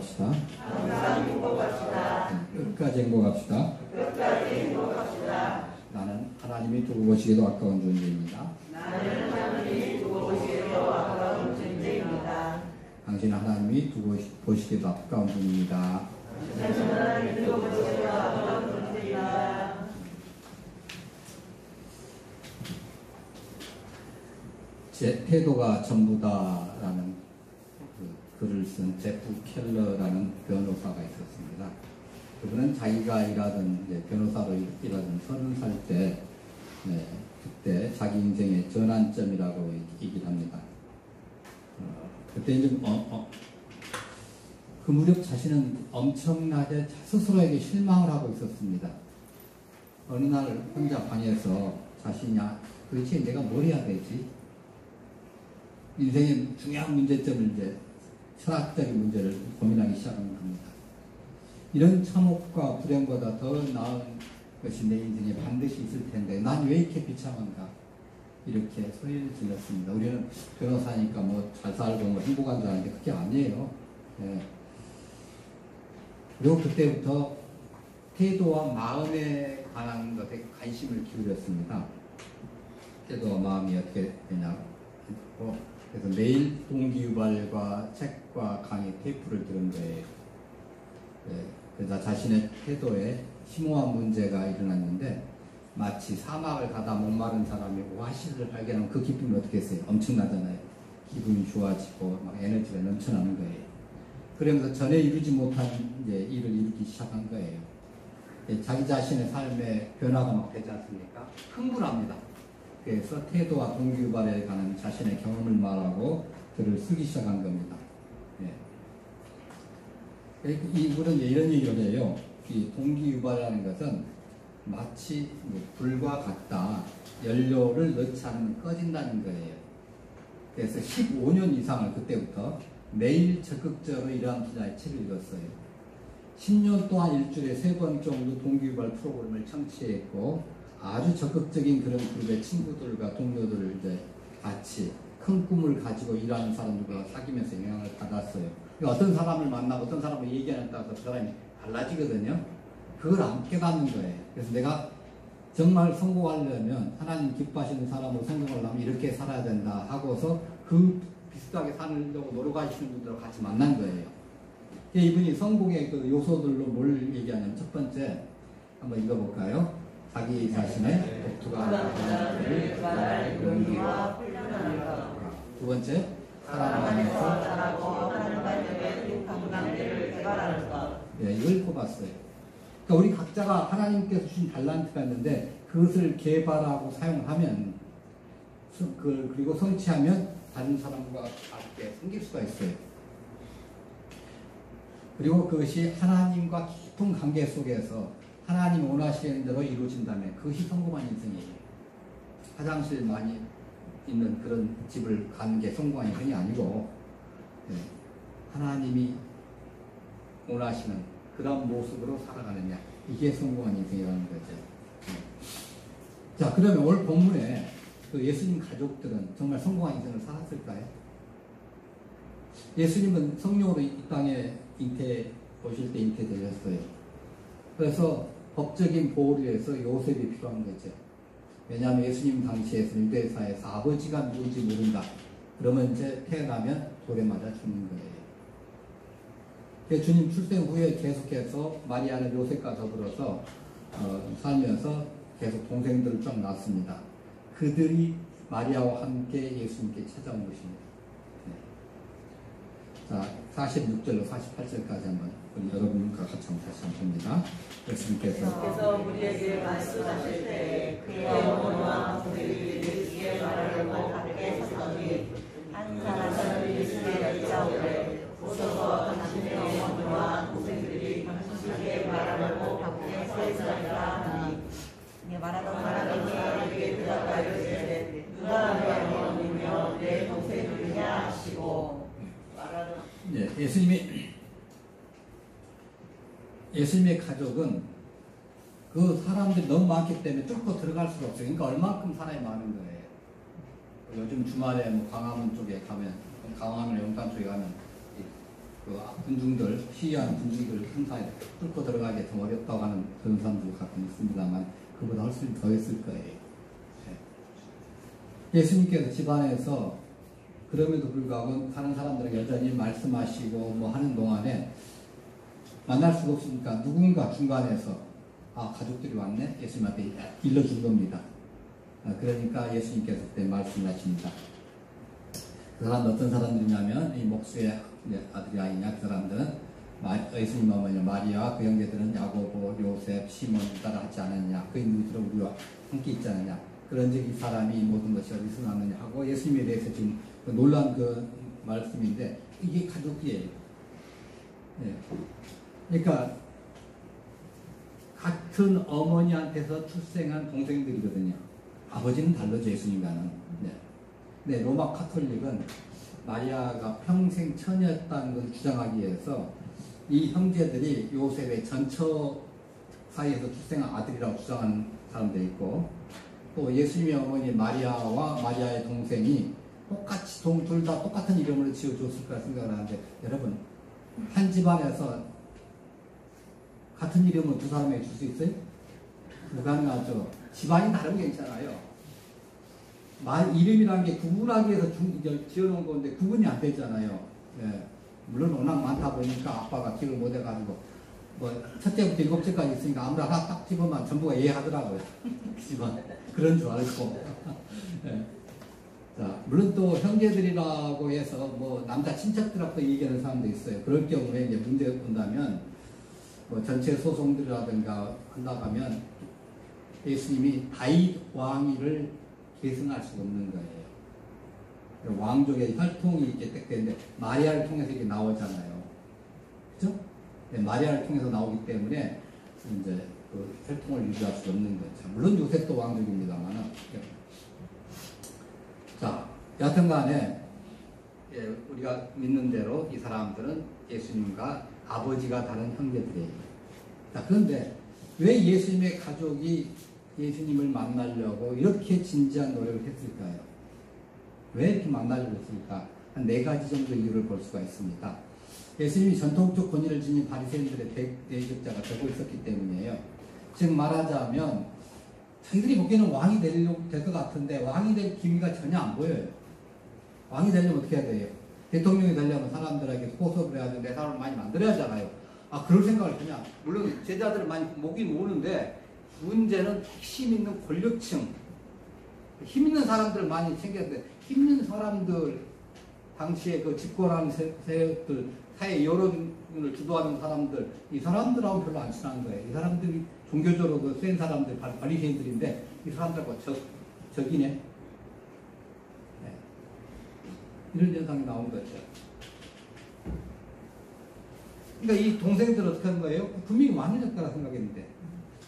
행복합시다. 항상 행복합시다. 끝까지 행복합시다. 끝까지 행복합시다. 나는 하나님이 두고 보시기도 아까운 존재입니다. 나는 하나님이 두고 보시기도 아까운 존재입니다. 당신은 하나님이 두고 보시기도 아까운 분입니다. 당신은 하나님이 두고 보시기도 아까운 존재입니다. 제 태도가 전부다라는 글을 쓴 제프 켈러라는 변호사가 있었습니다. 그분은 자기가 일하던 변호사로 일하던 30살 때 그때 자기 인생의 전환점이라고 얘기를 합니다. 그때 이제 그 무렵 자신은 엄청나게 스스로에게 실망을 하고 있었습니다. 어느 날 혼자 방에서 자신이 도대체 내가 뭘 해야 되지? 인생의 중요한 문제점을 철학적인 문제를 고민하기 시작한 겁니다. 이런 참혹과 불행보다 더 나은 것이 내 인생에 반드시 있을 텐데 난 왜 이렇게 비참한가? 이렇게 소리를 질렀습니다. 우리는 변호사니까 잘 살고 행복한 줄 아는데 그게 아니에요. 그리고 그때부터 태도와 마음에 관한 것에 관심을 기울였습니다. 태도와 마음이 어떻게 되냐. 그래서 매일 동기유발과 책과 강의 테이프를 들은 거예요. 그러다 자신의 태도에 심오한 문제가 일어났는데 마치 사막을 가다 목마른 사람이 오아시스를 발견하면 그 기쁨이 어떻게 했어요? 엄청나잖아요. 기분이 좋아지고 막 에너지가 넘쳐나는 거예요. 그러면서 전에 이루지 못한 일을 이루기 시작한 거예요. 자기 자신의 삶에 변화가 막 되지 않습니까? 흥분합니다. 그래서 태도와 동기유발에 관한 자신의 경험을 말하고 글을 쓰기 시작한 겁니다. 이분은 이런 얘기를 해요. 이 동기유발이라는 것은 마치 불과 같다. 연료를 넣지 않으면 꺼진다는 거예요. 그래서 15년 이상을 그때부터 매일 적극적으로 이러한 분야의 책을 읽었어요. 10년 동안 일주일에 3번 정도 동기유발 프로그램을 청취했고 아주 적극적인 그런 그룹의 친구들과 동료들을 같이 큰 꿈을 가지고 일하는 사람들과 사귀면서 영향을 받았어요. 어떤 사람을 만나고 어떤 사람을 얘기하냐에 따라서 그 사람이 달라지거든요. 그걸 안 깨닫는 거예요. 그래서 내가 정말 성공하려면 하나님 기뻐하시는 사람으로 성공하려면 이렇게 살아야 된다 하고서 그 비슷하게 살려고 노력하시는 분들과 같이 만난 거예요. 이분이 성공의 그 요소들로 뭘 얘기하냐면 첫 번째 한번 읽어볼까요? 자기 자신의 독특한 용기와 훈련하는 것. 두 번째, 하나님 안에서 자라고 하나님 관점의 감각들을 개발하는 것. 이걸 꼽았어요. 그러니까 우리 각자가 하나님께서 주신 달란트가 있는데 그것을 개발하고 사용하면 그리고 성취하면 다른 사람과 함께 생길 수가 있어요. 그리고 그것이 하나님과 깊은 관계 속에서 하나님 원하시는 대로 이루어진다면 그것이 성공한 인생이에요. 화장실 많이 있는 그런 집을 가는 게 성공한 인생이 아니고 하나님이 원하시는 그런 모습으로 살아가느냐 이게 성공한 인생이라는 거죠. 자, 그러면 오늘 본문에 그 예수님 가족들은 정말 성공한 인생을 살았을까요? 예수님은 성령으로 이 땅에 오실 때 잉태되셨어요. 그래서 법적인 보호를 위해서 요셉이 필요한 거죠. 왜냐하면 예수님 당시에서 유대사에서 아버지가 누군지 모른다. 그러면 이제 태어나면 돌에 맞아 죽는 거예요. 주님 출생 후에 계속해서 마리아는 요셉과 더불어서 살면서 계속 동생들을 쫙 낳았습니다. 그들이 마리아와 함께 예수님께 찾아온 것입니다. 자, 46절로 48절까지 한번 우리 여러분과 같이 다시 한번 봅니다. 예수님께서 우리에게 말씀하실 때 그의 어머니와 그들이 예수의 말을 듣고 밖에 섰더니 한 사람은 예수께 여짜오되 보소서 당신의 어머니와 동생들이 당신에게 말하려고 밖에 서 있으리라 하니 말하던 사람에게 대답하여 이르되 누가 내 어머니며 내 동생들이냐 하시고 예수님의 가족은 그 사람들이 너무 많기 때문에 뚫고 들어갈 수가 없어요. 그러니까 얼마큼 사람이 많은 거예요. 요즘 주말에 광화문 쪽에 가면, 광화문 영탄 쪽에 가면 그 군중들, 시위하는 군중들을 행사에 뚫고 들어가기 좀 어렵다고 하는 그런 사람도 가끔 있습니다만 그보다 훨씬 더 했을 거예요. 예수님께서 집안에서 그럼에도 불구하고 사는 사람들에게 여전히 말씀하시고 뭐 하는 동안에 만날 수가 없으니까 누군가 중간에서 가족들이 왔네? 예수님한테 일러준 겁니다. 그러니까 예수님께서 그때 말씀하십니다. 그 사람은 어떤 사람들이냐면 이 목수의 아들이 아니냐 그 사람들은 예수님 어머니 마리아와 그 형제들은 야고보, 요셉, 시몬 따라 하지 않았냐 그 인물들은 우리와 함께 있지 않느냐 그런즉 이 사람이 이 모든 것이 어디서 났느냐 하고 예수님에 대해서 지금 놀란 그 말씀인데 이게 가족이에요. 네. 그러니까 같은 어머니한테서 출생한 동생들이거든요. 아버지는 다르죠 예수님과는. 네, 로마 카톨릭은 마리아가 평생 처녀였다는 것을 주장하기 위해서 이 형제들이 요셉의 전처 사이에서 출생한 아들이라고 주장하는 사람도 있고 또 예수님의 어머니 마리아와 마리아의 동생이 똑같이 둘 다 똑같은 이름으로 지어줬을 거라 생각을 하는데 여러분 한 집안에서 같은 이름을 두 사람에게 줄 수 있어요? 불가능하죠. 집안이 다르면 괜찮아요. 이름이라는 게 구분하기 위해서 지어놓은 건데 구분이 안 되잖아요. 네. 물론 워낙 많다 보니까 아빠가 기억을 못 해가지고 뭐 첫째부터 일곱째까지 있으니까 아무나 하나 딱 집으면 전부가 이해하더라고요. 집안 그런 줄 알고. 네. 자, 물론 또 형제들이라고 해서 뭐 남자 친척들하고 얘기하는 사람도 있어요. 그럴 경우에 이제 문제가 본다면 뭐 전체 소송들이라든가 한다고 하면 예수님이 다윗 왕위를 계승할 수가 없는 거예요. 왕족의 혈통이 이렇게 딱 되는데 마리아를 통해서 이게 나오잖아요. 그죠? 네, 마리아를 통해서 나오기 때문에 이제 그 혈통을 유지할 수 없는 거죠. 물론 요셉도 왕족입니다만. 자, 여하튼 간에 우리가 믿는 대로 이 사람들은 예수님과 아버지가 다른 형제들이에요. 자, 그런데 왜 예수님의 가족이 예수님을 만나려고 이렇게 진지한 노력을 했을까요? 왜 이렇게 만나려고 했을까? 한 4가지 정도 이유를 볼 수가 있습니다. 예수님이 전통적 권위를 지닌 바리새인들의 대적자가 되고 있었기 때문이에요. 즉 말하자면 자기들이 보기에는 왕이 될 것 같은데 왕이 될 기미가 전혀 안 보여요. 왕이 되려면 어떻게 해야 돼요? 대통령이 되려면 사람들에게 포섭을 해야지 내 사람을 많이 만들어야 하잖아요. 그럴 생각을 그냥 물론 제자들을 많이 모긴 모으는데 문제는 핵심 있는 권력층, 힘 있는 사람들을 많이 챙겼는데 힘 있는 사람들, 당시에 그 집권하는 세력들, 사회 여론을 주도하는 사람들, 이 사람들하고 별로 안 친한 거예요. 이 사람들이 종교적으로 센 사람들, 바리새인들인데 이 사람들하고 적이네. 네. 이런 현상이 나온 거죠. 그러니까 이 동생들은 어떻게 하는 거예요? 분명히 왕이될 거라 생각했는데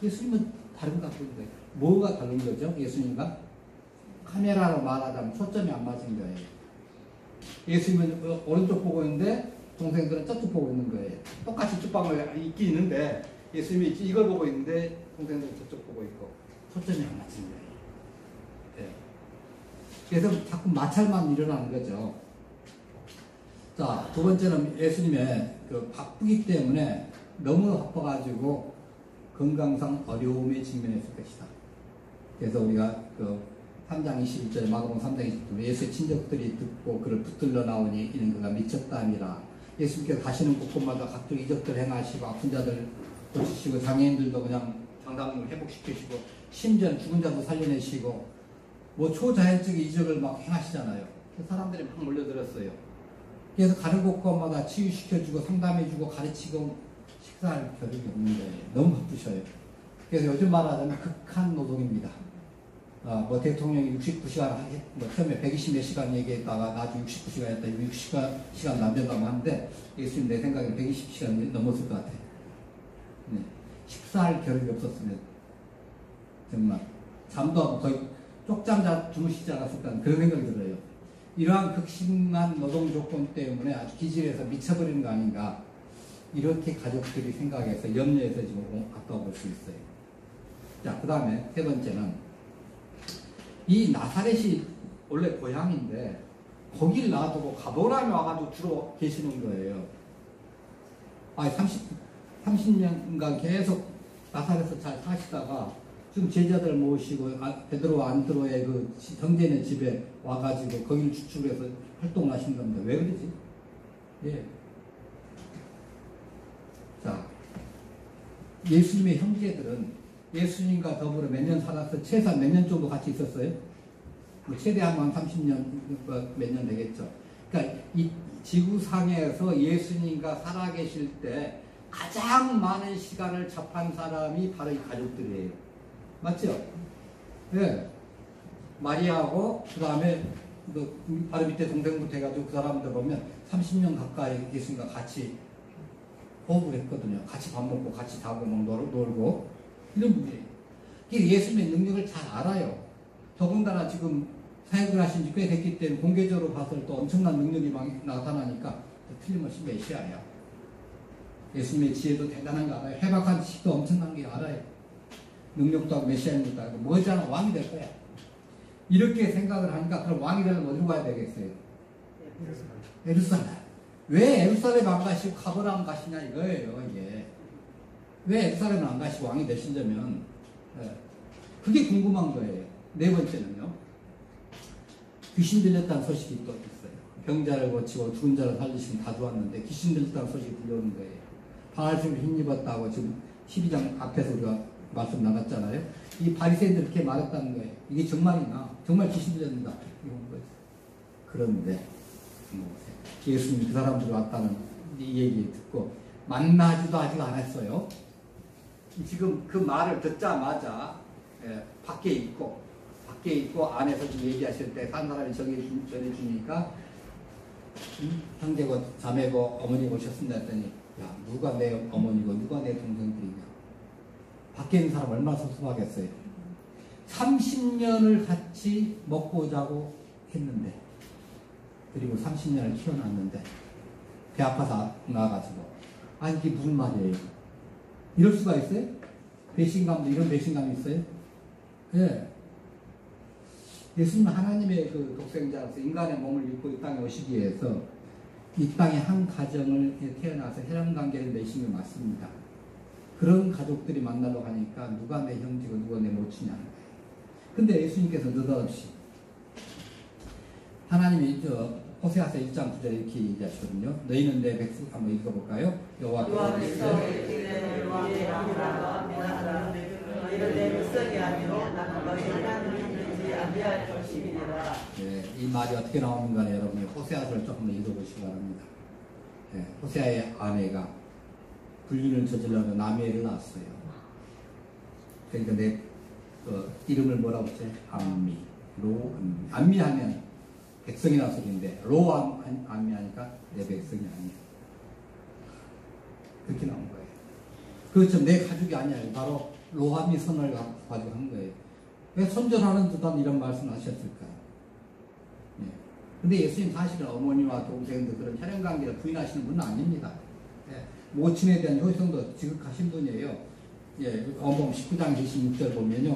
예수님은 다른 것 같은 거예요. 뭐가 다른 거죠? 예수님과? 카메라로 말하자면 초점이 안 맞은 거예요. 예수님은 오른쪽 보고 있는데 동생들은 저쪽 보고 있는 거예요. 똑같이 쪽방을 있긴 있는데 예수님이 이걸 보고 있는데 동생들은 저쪽 보고 있고 초점이 안 맞은 거예요. 네. 그래서 자꾸 마찰만 일어나는 거죠. 자, 두 번째는 예수님의 그 바쁘기 때문에 너무 바빠가지고 건강상 어려움에 직면했을 것이다. 그래서 우리가 그 3장 21절 마가복음 3장 21절 예수의 친족들이 듣고 그를 붙들러 나오니 이는 그가 미쳤다니라. 예수님께서 가시는 곳곳마다 각종 이적들 행하시고 아픈 자들 고치시고 장애인들도 그냥 장담을 회복시키시고 심지어 죽은 자도 살려내시고 뭐 초자연적인 이적을 막 행하시잖아요. 그 사람들이 막 몰려들었어요. 그래서 가는 곳곳마다 치유시켜주고 상담해주고 가르치고 식사할 겨를이 없는 거예요. 너무 바쁘셔요. 그래서 요즘 말하자면 극한 노동입니다. 뭐 대통령이 69시간 뭐 처음에 120몇 시간 얘기했다가 나중에 69시간 했다. 60시간 남겨다고 하는데 예수님 내 생각에 120시간 넘었을 것 같아요. 네. 식사할 겨를이 없었으면 정말 잠도 하고 거의 쪽잠 주무시지 않았을까 그런 생각이 들어요. 이러한 극심한 노동 조건 때문에 아주 기질에서 미쳐버리는 거 아닌가 이렇게 가족들이 생각해서 염려해서 지금 갔다 볼 수 있어요. 자, 그 다음에 세 번째는 이 나사렛이 원래 고향인데 거길 놔두고 가버나움에 와가지고 주로 계시는 거예요. 30년간 계속 나사렛에서 잘 사시다가 지금 제자들 모시고 베드로 안드로의 그 형제네 집에 와가지고 거기를 주축해서 활동을 하신 겁니다. 왜 그러지? 예. 자, 예수님의 형제들은 예수님과 더불어 몇 년 살아서 최소한 몇 년 정도 같이 있었어요? 뭐 최대한 30년 몇 년 되겠죠. 그러니까 이 지구상에서 예수님과 살아계실 때 가장 많은 시간을 접한 사람이 바로 이 가족들이에요. 맞죠? 예. 마리아하고 그 다음에 바로 밑에 동생부터 해가지고 그 사람들 보면 30년 가까이 예수님과 같이 호흡을 했거든요. 같이 밥 먹고 같이 자고 막 놀고 이런 분이에요. 예수님의 능력을 잘 알아요. 더군다나 지금 사역을 하신 지 꽤 됐기 때문에 공개적으로 봐서 또 엄청난 능력이 막 나타나니까 틀림없이 메시아예요. 예수님의 지혜도 대단한 거 알아요. 해박한 지식도 엄청난 게 알아요. 능력도 하고 메시아인 것도 알고 뭐잖아 왕이 될 거야. 이렇게 생각을 하니까 그럼 왕이 되려면 어디로 가야 되겠어요? 예루살렘. 왜 예루살렘 안 가시고 가버나움 가시냐 이거예요. 이게 왜 예루살렘을 안 가시고 왕이 되시려면 그게 궁금한 거예요. 네 번째는요. 귀신 들렸다는 소식이 또 있어요. 병자를 고치고 죽은 자를 살리시면 다 좋았는데 귀신 들렸다는 소식이 들려오는 거예요. 바알심을 힘입었다고 지금 12장 앞에서 우리가 말씀 나갔잖아요. 이 바리새인들 이렇게 말했다는 거예요. 이게 정말이나 정말 귀신 들렸는가 이런 거예요. 그런데 예수님이 그 사람들이 왔다는 이 얘기 듣고 만나지도 아직 안 했어요. 지금 그 말을 듣자마자 밖에 있고 안에서 얘기하실 때 한 사람이 전해주니까 형제고 자매고 어머니 오셨습니다 했더니 야 누가 내 어머니고 누가 내 동생들이냐. 밖에 있는 사람 얼마나 섭섭하겠어요. 30년을 같이 먹고 자고 했는데 그리고 30년을 키워놨는데 배 아파서 나와가지고 아니 이게 무슨 말이에요. 이럴 수가 있어요? 배신감도 이런 배신감이 있어요? 예. 예수님은 하나님의 그 독생자로서 인간의 몸을 입고 이 땅에 오시기 위해서 이 땅에 한 가정을 태어나서 혈연관계를 맺은 게 맞습니다. 그런 가족들이 만나러 가니까 누가 내 형제고 누가 내 모친이냐는 거예요. 근데 예수님께서 느닷없이 하나님이 호세아서 1장 9절에 이렇게 얘기하시거든요. 너희는 내 백성 한번 읽어볼까요? 여호와께서 너희를 내 백성이 아니요 너희 하나님을 믿지 아니할 것이니라. 네, 이 말이 어떻게 나오는가 여러분이 호세아서를 조금 더 읽어보시기 바랍니다. 네, 호세아의 아내가 불륜을 저질러서 남의 낳았어요. 그러니까 내 이름을 뭐라고 했지? 암미, 로암미. 암미 하면 백성이라는 소리인데 로암미 하니까 내 백성이 아니야. 그렇게 나온 거예요. 그렇죠. 내 가족이 아니야. 바로 로암미 선을 가지고 한 거예요. 왜 손절하는 듯한 이런 말씀을 하셨을까요? 네. 근데 예수님 사실은 어머니와 동생들 그런 혈연관계를 부인하시는 분은 아닙니다. 네. 모친에 대한 효성도 지극하신 분이에요. 예, 어범 19장 26절 보면요.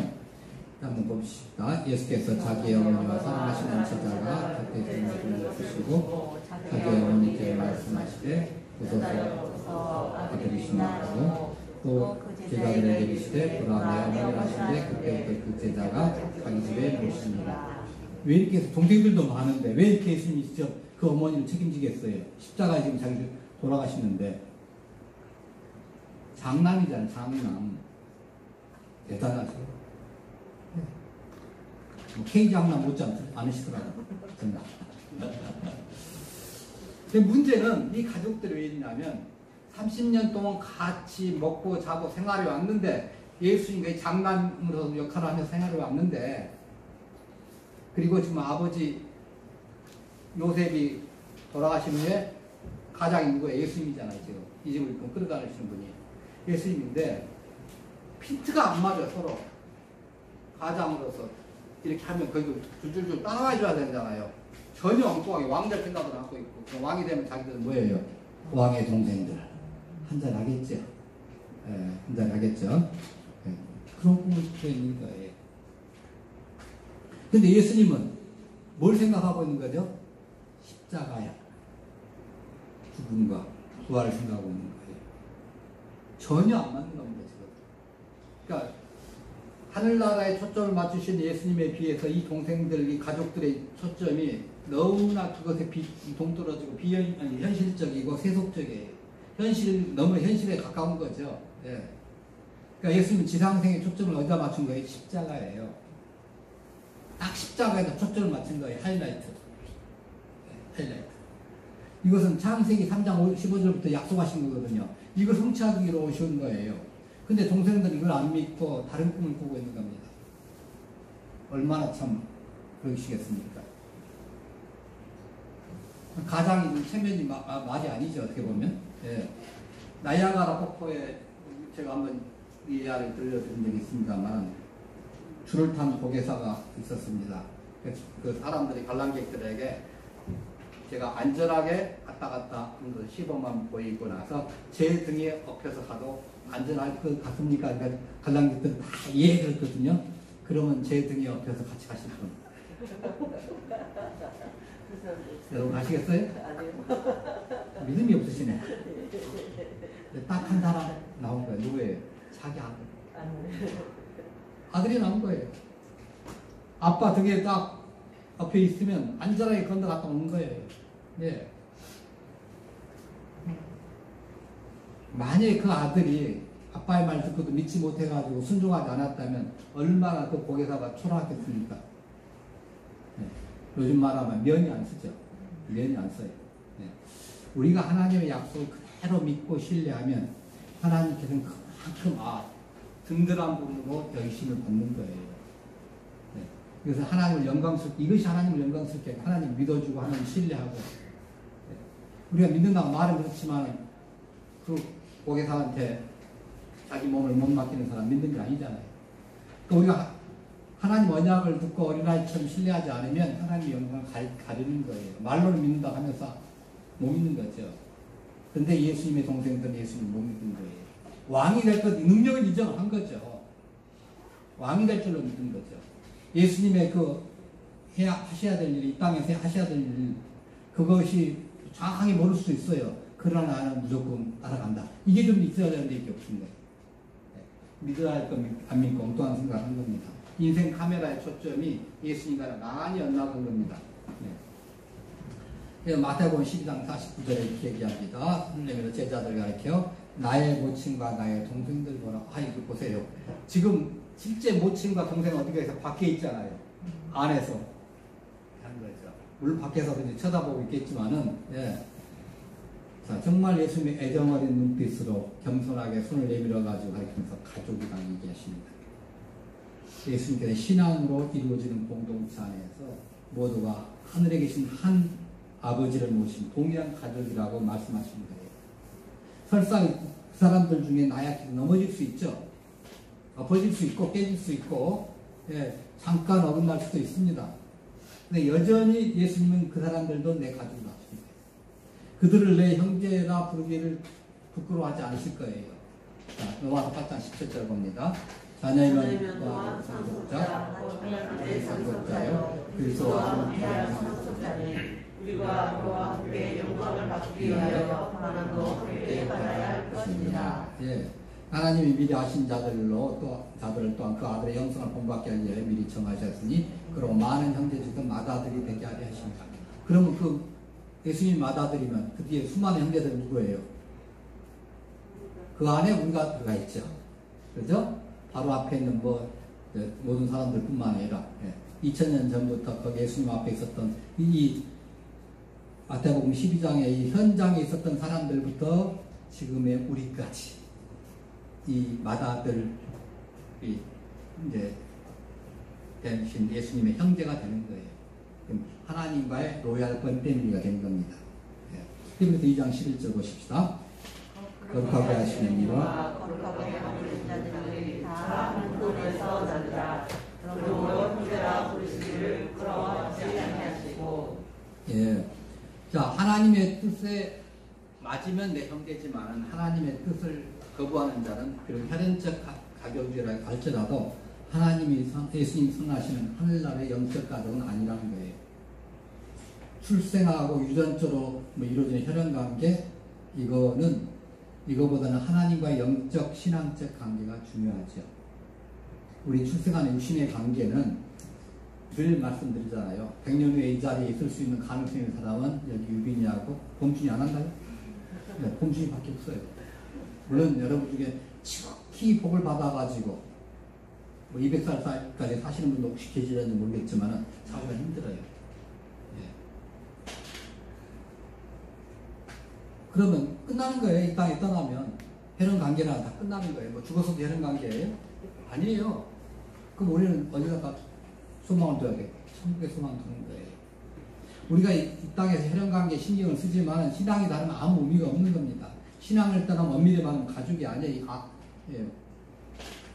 한번 봅시다. 예수께서 자기의 어머니와 사랑하시는 제자가 그때 주님을 부르시고 자기의 어머니께 말씀하시되 오소서 아들이시나고 또 제자들에게 이르시되 보라 내 어머니라 하시되 그때 그 제자가 자기 집에 모십니다. 왜 이렇게 해서 동생들도 많은데 왜 이렇게 예수님이 직접 그 어머니를 책임지겠어요? 십자가에 지금 자기 돌아가시는데 장남이잖아요. 장남 대단하죠. K 장남 못지 않으시더라고요. 정말. 근데 문제는 이 가족들이 왜 있냐면 30년 동안 같이 먹고 자고 생활해 왔는데 예수님이 장남으로 역할을 하면서 생활해 왔는데 그리고 지금 아버지 요셉이 돌아가신 후에 가장이 누구예요? 예수님이잖아요. 지금 이 집을 끌어다니시는 분이 예수님인데 핀트가 안 맞아 서로. 가장으로서 이렇게 하면 거기 줄줄줄 따라와 줘야 되잖아요. 전혀 엉뚱하게 왕자 생각을 갖고 있고 왕이 되면 자기들은 뭐예요? 왕의 동생들 한잔 하겠죠. 예, 한잔 하겠죠. 예, 그런 꿈을 꾸고 있는 거예요. 근데 예수님은 뭘 생각하고 있는 거죠? 십자가야. 죽음과 부활을 생각하고 있는 거예요. 전혀 안 맞는 겁니다, 지금. 그러니까 하늘나라에 초점을 맞추신 예수님에 비해서 이 동생들, 이 가족들의 초점이 너무나 그것에 동떨어지고 현실적이고 세속적이에요. 너무 현실에 가까운 거죠. 예. 그러니까 예수님은 지상생의 초점을 어디다 맞춘 거예요? 십자가예요. 딱 십자가에다 초점을 맞춘 거예요. 하이라이트. 하이라이트. 이것은 창세기 3장 15절부터 약속하신 거거든요. 이거 성취하기 위로 오신 거예요. 근데 동생들이 이걸 안 믿고 다른 꿈을 꾸고 있는 겁니다. 얼마나 참 그러시겠습니까? 가장이 좀 체면이 말이 아니죠, 어떻게 보면. 예. 나이아가라 폭포에 제가 한번 이 이야기를 들려드린 적이 있습니다만, 줄을 탄 보게사가 있었습니다. 그 사람들이 관람객들에게 제가 안전하게 갔다 한 그 시범만 보이고 나서 제 등에 엎혀서 가도 안전할 것 같습니까? 그러니까 관람객들은 다 이해했거든요. 그러면 제 등에 엎혀서 같이 가실 분. 여러분 가시겠어요? 믿음이 없으시네. 딱 한 사람 나온 거예요. 누구예요? 자기 아들. 아들이 나온 거예요. 아빠 등에 딱 엎혀 있으면 안전하게 건너갔다 오는 거예요. 예. 만약에 그 아들이 아빠의 말 듣고도 믿지 못해가지고 순종하지 않았다면 얼마나 그 보게사가 초라하겠습니까? 예. 요즘 말하면 면이 안 쓰죠. 면이 안 써요. 예. 우리가 하나님의 약속을 그대로 믿고 신뢰하면 하나님께서는 그만큼 든든한 부분으로 열심을 받는 거예요. 네. 그래서 하나님을 영광스럽게, 이것이 하나님을 영광스럽게 하나님 믿어주고 하나님 신뢰하고, 네. 우리가 믿는다고 말은 그렇지만 그 보게사한테 자기 몸을 못 맡기는 사람 믿는 게 아니잖아요. 그러니까 우리가 하나님 언약을 듣고 어린아이처럼 신뢰하지 않으면 하나님의 영광을 가리는 거예요. 말로는 믿는다 하면서 못 믿는 거죠. 근데 예수님의 동생들은 예수님을 못 믿는 거예요. 왕이 될 것, 능력을 인정한 거죠. 왕이 될 줄로 믿은 거죠. 예수님의 하셔야 될 일, 이 땅에서 하셔야 될 일, 그것이 정확하게 모를 수 있어요. 그러나 나는 무조건 따라간다. 이게 좀 있어야 되는 게 없는 거예요. 믿어야 할 것, 안 믿고 엉뚱한 생각을 한 겁니다. 인생 카메라의 초점이 예수님과는 많이 엇나간 겁니다. 네. 마태복음 12장 49절에 이렇게 얘기합니다. 하나님의 제자들 가르쳐 나의 모친과 나의 동생들 보라. 이거 보세요. 지금 실제 모친과 동생 어디가 있어? 밖에 있잖아요. 안에서 하는 거죠. 물론 밖에서 이제 쳐다보고 있겠지만은, 예. 자, 정말 예수님의 애정어린 눈빛으로 겸손하게 손을 내밀어 가지고 가르치면서 가족이라고 얘기하십니다. 예수님께서 신앙으로 이루어지는 공동체 안에서 모두가 하늘에 계신 한 아버지를 모신 동일한 가족이라고 말씀하신 거예요. 설사 그 사람들 중에 나약해서 넘어질 수 있죠. 엎어질 수 있고 깨질 수 있고, 예, 잠깐 어긋날 수도 있습니다. 근데 여전히 예수님은 그 사람들도 내 가족이다. 그들을 내 형제라 부르기를 부끄러워하지 않으실 거예요. 자, 로마서 8장 17절 봅니다. 자녀이면 너와 상속자, 상속자요. 그리스도와 함께 상속자니 우리가 그와 함께 영광을 받기 위하여 고난도 함께 받아야 할 것입니다. 예, 하나님이 미리 아신 자들을 또한 그 아들의 영성을 본받게 하기 위해 미리 정하셨으니 그리고 많은 형제 중 맏아들이 되게 하려 하십니다. 그러면 그 예수님이 맏아들이면 그 뒤에 수많은 형제들은 누구예요? 그 안에 우리가 들어가 있죠. 그죠? 바로 앞에 있는 모든 사람들 뿐만 아니라, 2000년 전부터 거기 예수님 앞에 있었던 이 마태복음 12장의 이 현장에 있었던 사람들부터 지금의 우리까지 이 맏아들이 이제 되신 예수님의 형제가 되는 거예요. 하나님과의 로얄 펀패밀리가 된 겁니다. 히브리서 2장 11절 보십시다. 거룩하게 하시는 이와 거룩하게 하시는 자들이 다 한 손에서 나느라 그러므로 형제라 부르시기를 부끄러워하지 아니하시고. 예. 자, 하나님의 뜻에 맞으면 내 형제지만 하나님의 뜻을 거부하는 자는 비록 혈연적 가족이라 할지라도 하나님이 예수님 선하시는 하늘나라의 영적 가족은 아니라는 거예요. 출생하고 유전적으로 이루어지는 혈연관계, 이거는 이거보다는 하나님과의 영적 신앙적 관계가 중요하죠. 우리 출생하는 육신의 관계는 늘 말씀드리잖아요. 100년 후에 이 자리에 있을 수 있는 가능성이 있는 사람은 여기 유빈이하고 범준이 안 한다요? 네, 범준이밖에 없어요. 물론 여러분 중에 지극히 복을 받아가지고 뭐 200살까지 사시는 분도 혹시 계시는지 모르겠지만 사기가 힘들어요. 예. 그러면 끝나는 거예요. 이 땅에 떠나면 혈연 관계는 다 끝나는 거예요. 뭐 죽어서도 혈연 관계예요? 아니에요. 그럼 우리는 어디다가 소망을 둬야 돼? 천국에 소망을 두는 거예요. 우리가 이 땅에서 혈연 관계 신경을 쓰지만 신앙이 다르면 아무 의미가 없는 겁니다. 신앙을 떠나면 엄밀히 말하면 가족이 아니에요. 예.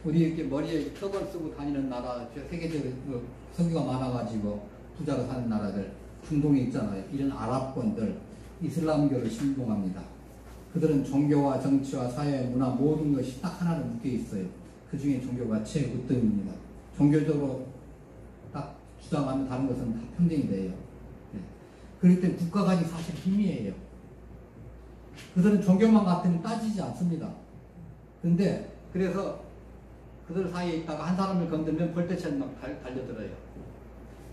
우리 이렇게 머리에 떡을 쓰고 다니는 나라, 세계적으로 석유가 많아가지고 부자로 사는 나라들, 중동에 있잖아요. 이런 아랍권들, 이슬람교를 신봉합니다. 그들은 종교와 정치와 사회, 문화 모든 것이 딱 하나로 묶여 있어요. 그 중에 종교가 최우등입니다. 종교적으로 딱 주장하면 다른 것은 다 평등이 돼요. 네. 그럴 때 국가가 사실 힘이에요. 그들은 종교만 같으면 따지지 않습니다. 근데 그래서 그들 사이에 있다가 한 사람을 건들면 벌떼처럼 막 달려들어요.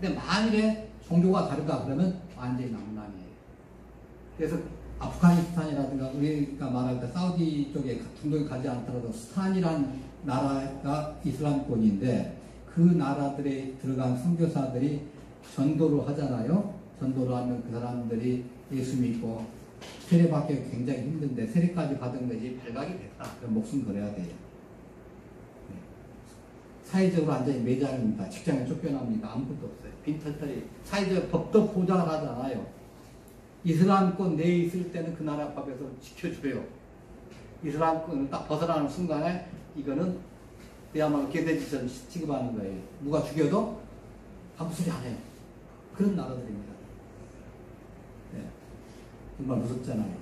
근데 만일에 종교가 다르다 그러면 완전히 낭만이에요. 그래서 아프가니스탄이라든가 우리가 말할 때 사우디 쪽에 중동에 가지 않더라도 스탄이란 나라가 이슬람권인데 그 나라들에 들어간 선교사들이 전도를 하잖아요. 전도를 하면 그 사람들이 예수 믿고 세례받기 굉장히 힘든데 세례까지 받은 것이 발각이 됐다. 그럼 목숨 걸어야 돼요. 네. 사회적으로 완전히 매장입니다. 직장에 쫓겨납니다. 아무것도 없어요. 빈털털이 사회적 법도 보장을 하잖아요. 이슬람권 내에 있을 때는 그 나라 법에서 지켜줘요. 이슬람권을 딱 벗어나는 순간에 이거는 그야말로 개돼지처럼 취급하는 거예요. 누가 죽여도 아무 소리 안 해요. 그런 나라들입니다. 네. 정말 무섭잖아요.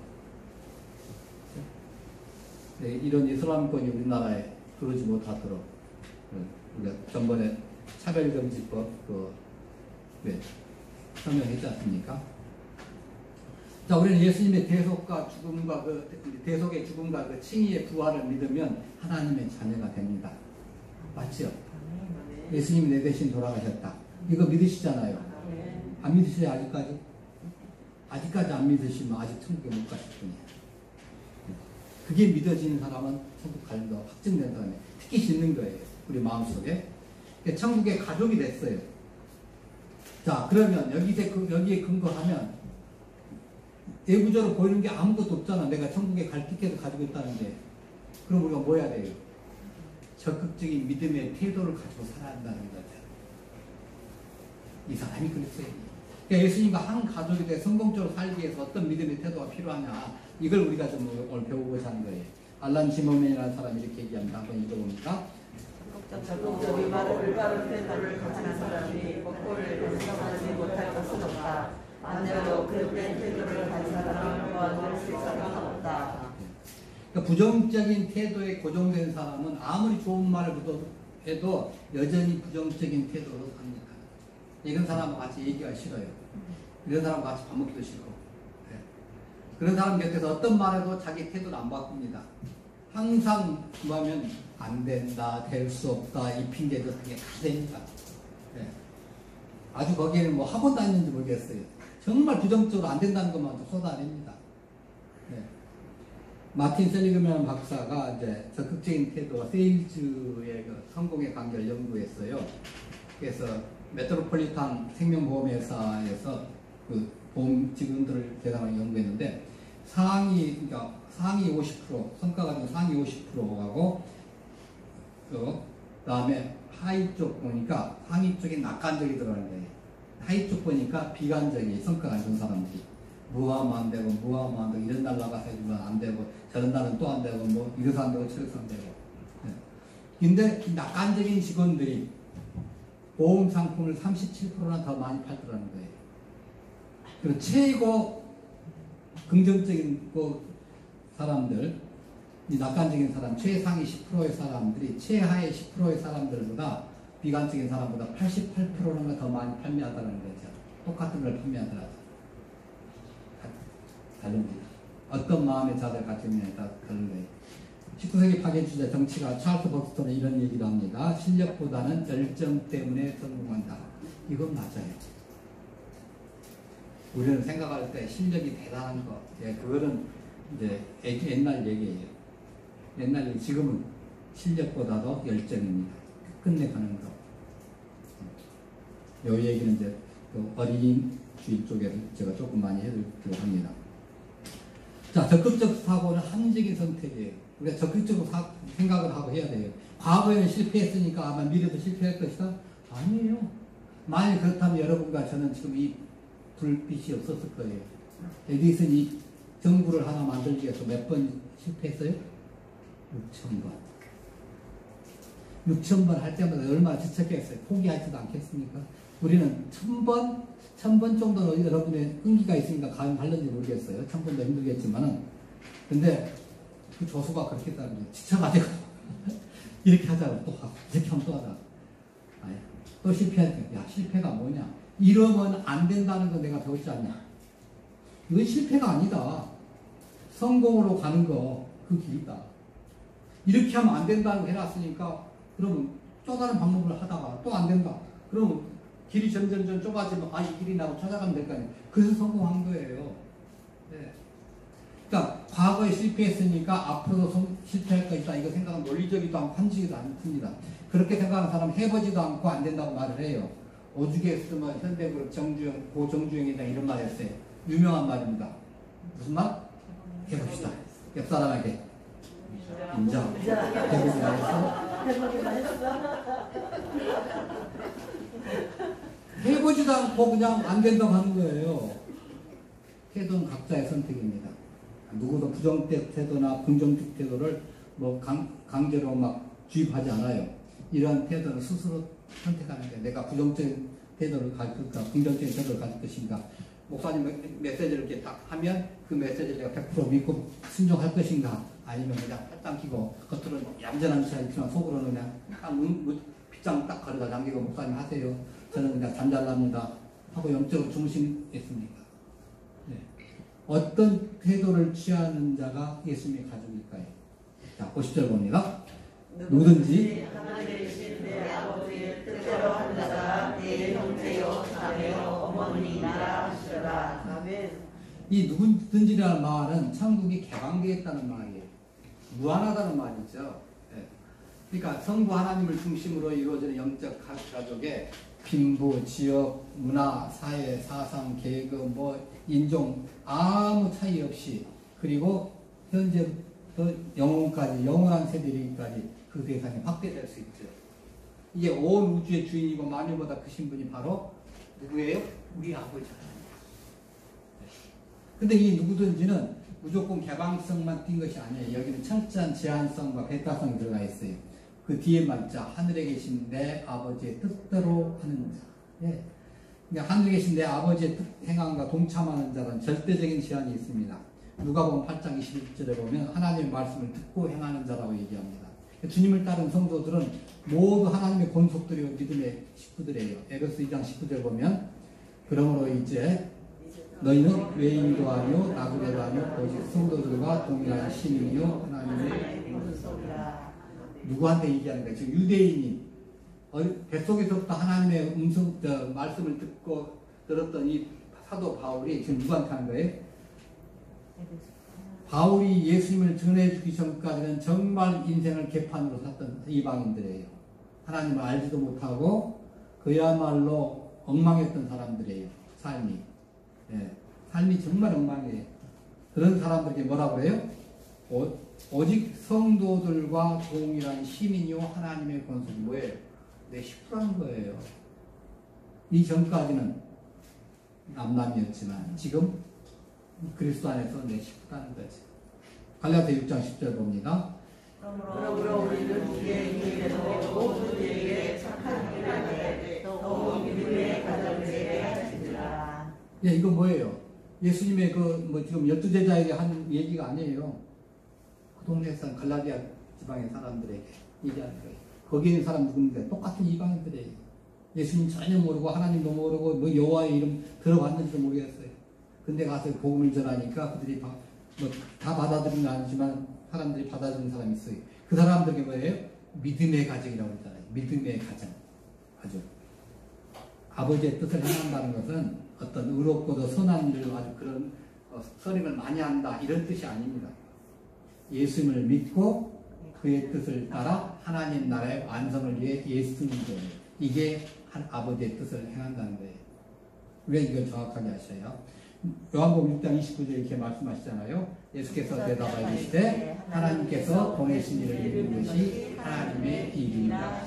네. 이런 이슬람권이 우리나라에 들어오지 못하도록 우리가 전번에 차별금지법 설명했지 않습니까? 자, 우리는 예수님의 대속과 죽음과 대속의 죽음과 그 칭의의 부활을 믿으면 하나님의 자녀가 됩니다. 맞죠? 예수님이 내 대신 돌아가셨다. 이거 믿으시잖아요. 안 믿으시죠, 아직까지? 아직까지 안 믿으시면 아직 천국에 못 가실 뿐이에요. 그게 믿어지는 사람은 천국 가는 거 확증된 사람이 특히 짓는 거예요. 우리 마음속에. 천국의 가족이 됐어요. 자, 그러면 여기에 근거하면 내부적으로 보이는 게 아무것도 없잖아. 내가 천국에 갈 티켓을 가지고 있다는 게. 그럼 우리가 뭐 해야 돼요? 적극적인 믿음의 태도를 가지고 살아야 한다는 거죠. 이 사람이 그랬어요. 그러니까 예수님과 한 가족이 돼 성공적으로 살기 위해서 어떤 믿음의 태도가 필요하냐. 이걸 우리가 좀 오늘 배워보자 하는 거예요. 알란 지머맨이라는 사람이 이렇게 얘기합니다. 한번 읽어봅니까? 적극적인 올바른 태도를 가진 사람이 복권을 달성하지 못할 것은 없다. 반대로 그릇된 태도를 가진 사람은 구원을 실천할 수 없다. 그러니까 부정적인 태도에 고정된 사람은 아무리 좋은 말을 해도 여전히 부정적인 태도로 삽니다. 이런 사람과 같이 얘기가 싫어요. 이런 사람과 같이 밥 먹기도 싫고. 네. 그런 사람 곁에서 어떤 말해도 자기 태도를 안 바꿉니다. 항상 뭐하면 안 된다, 될 수 없다, 이 핑계도 그게 다 됩니다. 네. 아주 거기에는 뭐 학원도 있는지 모르겠어요. 정말 부정적으로 안 된다는 것만 쏟아냅니다. 네. 마틴 셀리그맨 박사가 이제 적극적인 태도와 세일즈의 그 성공의 관계를 연구했어요. 그래서 메트로폴리탄 생명보험회사에서 그 보험 직원들을 대상으로 연구했는데 상위 50%, 성과가 좀 상위 50%하고 그 다음에 하위 쪽 보니까 상위 쪽에 낙관적이 들어가는 거예요. 하위 쪽 보니까 비관적이 성과가 안 좋은 사람들이 무하면 안 되고 무하면 안 되고 이런 날 나가서 해주면 안 되고 저런 날은 또 안 되고 뭐 이래서 안 되고 저래서 안 되고. 네. 근데 이 낙관적인 직원들이 보험 상품을 37%나 더 많이 팔더라는 거예요. 그리고 최고 긍정적인 그 사람들, 이 낙관적인 사람, 최상위 10%의 사람들이 최하위 10%의 사람들보다 비관적인 사람보다 88%나 더 많이 판매하다는 거죠. 똑같은 걸 판매하더라도. 다릅니다. 어떤 마음의 자세를 가지고 있느냐에 따라 다른 거예요. 19세기 파괴주자 정치가 찰스 버스턴은 이런 얘기를 합니다. 실력보다는 열정 때문에 성공한다. 이건 맞아요. 우리는 생각할 때 실력이 대단한 거, 예, 그거는 이제 옛날 얘기예요. 옛날 얘기, 지금은 실력보다도 열정입니다. 끝내 가는 거. 이 얘기는 이제 그 어린이주의 쪽에서 제가 조금 많이 해드리려고 합니다. 자, 적극적 사고는 합리적인 선택이에요. 우리가 적극적으로 생각을 하고 해야 돼요. 과거에는 실패했으니까 아마 미래도 실패할 것이다? 아니에요. 만약 그렇다면 여러분과 저는 지금 이 불빛이 없었을 거예요. 에디슨 이 전구를 하나 만들기 위해서 몇 번 실패했어요? 6,000번. 6,000번 할 때마다 얼마나 지쳤겠어요? 포기하지도 않겠습니까? 우리는 1,000번 정도는 여러분의 끈기가 있으니까 가능할는지 모르겠어요. 1,000번도 힘들겠지만은. 근데 그 조수가 그렇게 따르면 지쳐가지고 이렇게 하자고 또 하고 이렇게 하면 또 하자. 또 실패하니까 야, 실패가 뭐냐? 이러면 안 된다는 거 내가 배웠지 않냐? 이건 실패가 아니다. 성공으로 가는 거 그 길이다. 이렇게 하면 안 된다는 거 해놨으니까 그러면 또 다른 방법을 하다가 또 안 된다. 그러면 길이 점점 좁아지면 이 길이 나고 찾아가면 될 거 아니에요. 그래서 성공한 거예요. 네. 그러니까 과거에 실패했으니까 앞으로도 실패할 것이다. 이거 생각은 논리적이도 않고 한지기도 않습니다. 그렇게 생각하는 사람은 해보지도 않고 안 된다고 말을 해요. 오죽에 쓰면 현대그룹 고정주영이랑 이런 말 했어요. 유명한 말입니다. 무슨 말? 해봅시다. 옆 사람에게 인정. 해보지도 않았어? 해보지도 않고 그냥 안 된다고 하는 거예요. 태도는 각자의 선택입니다. 누구도 부정적 태도나 긍정적 태도를 뭐 강제로 막 주입하지 않아요. 이런 태도는 스스로 선택하는 게 내가 부정적인 태도를 가질까, 긍정적인 태도를 가질 것인가. 목사님 메시지를 이렇게 딱 하면 그 메시지를 내가 100% 믿고 순종할 것인가. 아니면 그냥 팔짱 끼고 겉으로는 얌전한 척 있지만 속으로는 그냥 빗장 딱 걸어다 남기고 목사님 하세요. 저는 그냥 잠잘납니다. 하고 영적으로 중심했습니까? 네. 어떤 태도를 취하는 자가 예수님의 가족일까요? 자, 50절 봅니다. 누구든지 하나님이신 내 아버지의 뜻대로 하는 자가 내 형제요 자매요 어머니이라 하시라. 아멘. 이 누구든지라는 말은 천국이 개방되었다는 말이에요. 무한하다는 말이죠. 네. 그러니까 성부 하나님을 중심으로 이루어지는 영적 가족의 빈부, 지역, 문화, 사회, 사상, 계급, 인종 아무 차이 없이 그리고 현재부터 영혼까지 영원한 세대이기까지 그 대상이 확대될 수 있죠. 이게 온 우주의 주인이고 만유보다 크신 분이 바로 누구예요? 우리 아버지예요. 근데 이 누구든지는 무조건 개방성만 띈 것이 아니에요. 여기는 철저한 제한성과 배타성이 들어가 있어요. 그 뒤에 말자 하늘에 계신 내 아버지의 뜻대로 하는 자. 예. 그러니까 하늘에 계신 내 아버지의 뜻 행함과 동참하는 자는 절대적인 제한이 있습니다. 누가복음 8장 21절에 보면 하나님의 말씀을 듣고 행하는 자라고 얘기합니다. 주님을 따른 성도들은 모두 하나님의 권속들이고 믿음의 식구들이에요. 에베소 2장 19절 보면 그러므로 이제 너희는 외인도 아니요 나그네도 아니요 오직 성도들과 동일한 시민이요 하나님의 권속이라. 누구한테 얘기하는 거예요? 지금 유대인이 뱃속에서부터 하나님의 말씀을 듣고 들었던 이 사도 바울이 지금 누구한테 하는 거예요? 바울이 예수님을 전해주기 전까지는 정말 인생을 개판으로 샀던 이방인들이에요. 하나님을 알지도 못하고 그야말로 엉망했던 사람들이에요. 삶이. 예, 삶이 정말 엉망이에요. 그런 사람들에게 뭐라고 해요? 오직 성도들과 동일한 시민이요 하나님의 권속이 뭐예요? 내 식구라는 거예요. 이 전까지는 남남이었지만 지금 그리스도 안에서 내 식구라는 거지. 갈라디아 6장 10절 봅니다. 그러므로 우리는 주의 일에도 모든 일에 착한 일을 하되 더욱 믿음의 가정들에게 하시리라. 예, 이거 뭐예요? 예수님의 지금 12제자에게 한 얘기가 아니에요. 그 동네 사람 갈라디아 지방의 사람들에게 얘기하는 거예요. 거기 있는 사람 누군데 똑같은 이방인들이에요. 예수님 전혀 모르고 하나님도 모르고 여호와의 이름 들어봤는지도 모르겠어요. 근데 가서 복음을 전하니까 그들이 뭐 다 받아들이는 건 아니지만 사람들이 받아들이는 사람이 있어요. 그 사람들이 뭐예요? 믿음의 가정이라고 그러잖아요. 믿음의 가정. 아주 아버지의 뜻을 행한다는 것은 어떤 의롭고도 선한 일을 아주 그런 선임을 많이 한다 이런 뜻이 아닙니다. 예수님을 믿고 그의 뜻을 따라 하나님 나라의 완성을 위해 예수님을 거예요. 이게 아버지의 뜻을 행한다는 거예요. 왜 이걸 정확하게 하셔요? 요한복음 6장 29절에 이렇게 말씀하시잖아요. 예수께서 대답하여 이르시되 하나님께서 보내신 이를 믿는 것이 하나님의 일이니라.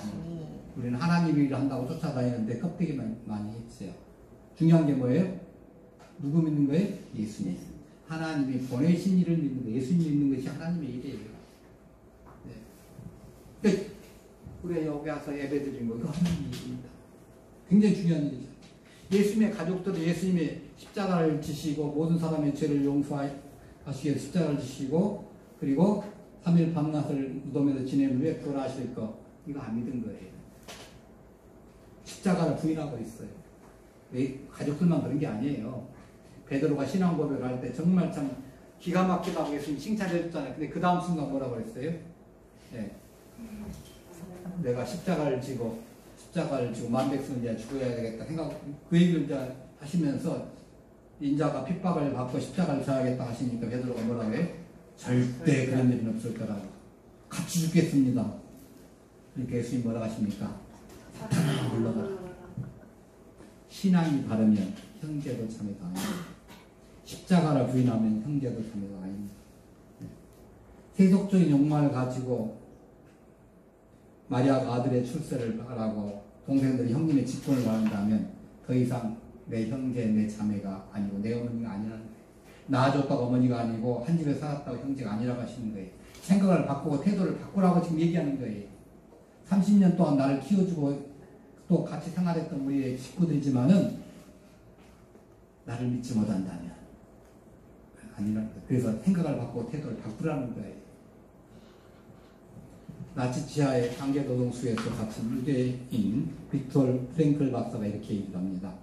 우리는 하나님의 일을 한다고 쫓아다니는데 껍데기만 많이 했어요. 중요한 게 뭐예요? 누구 믿는 거예요? 예수님. 하나님이 보내신 일을 믿는 거, 예수님 믿는 것이 하나님의 일이에요. 네. 우리 여기 와서 예배 드리는 거, 이거 하나님의 일입니다. 굉장히 중요한 일이죠. 예수님의 가족들은 예수님의 십자가를 지시고 모든 사람의 죄를 용서하시기 위해 십자가를 지시고 그리고 3일 밤낮을 무덤에서 지낸 후에 부활하실 거, 이거 안 믿은 거예요. 십자가를 부인하고 있어요. 왜 가족들만 그런 게 아니에요. 베드로가 신앙 고백을 할 때 정말 참 기가 막히다고 예수님 칭찬해 줬잖아요. 근데 그 다음 순간 뭐라고 그랬어요? 네. 내가 십자가를 지고 만백성을 이제 죽어야 되겠다 생각, 그 얘기를 이제 하시면서 인자가 핍박을 받고 십자가를 져야겠다 하시니까 베드로가 뭐라고 해요? 절대 그런 일은 없을 거라고. 같이 죽겠습니다. 이렇게 예수님 뭐라고 하십니까? 사탄아 물러가라. 신앙이 바르면 형제도 자매도 아닙니다. 십자가를 부인하면 형제도 자매도 아닙니다. 세속적인 욕망을 가지고 마리아가 아들의 출세를 바라고 동생들이 형님의 직분을 바란다면 더 이상 내 형제, 내 자매가 아니고 내 어머니가 아니라는 거예요. 낳아줬다고 어머니가 아니고 한 집에 살았다고 형제가 아니라고 하시는 거예요. 생각을 바꾸고 태도를 바꾸라고 지금 얘기하는 거예요. 30년 동안 나를 키워주고 또 같이 생활했던 우리의 식구들이지만은 나를 믿지 못한다면 아니라 그래서 생각을 바꾸고 태도를 바꾸라는 거예요. 나치 지하의 강제노동수에서 갇힌 유대인 빅토르 프랭클 박사가 이렇게 얘기를 합니다.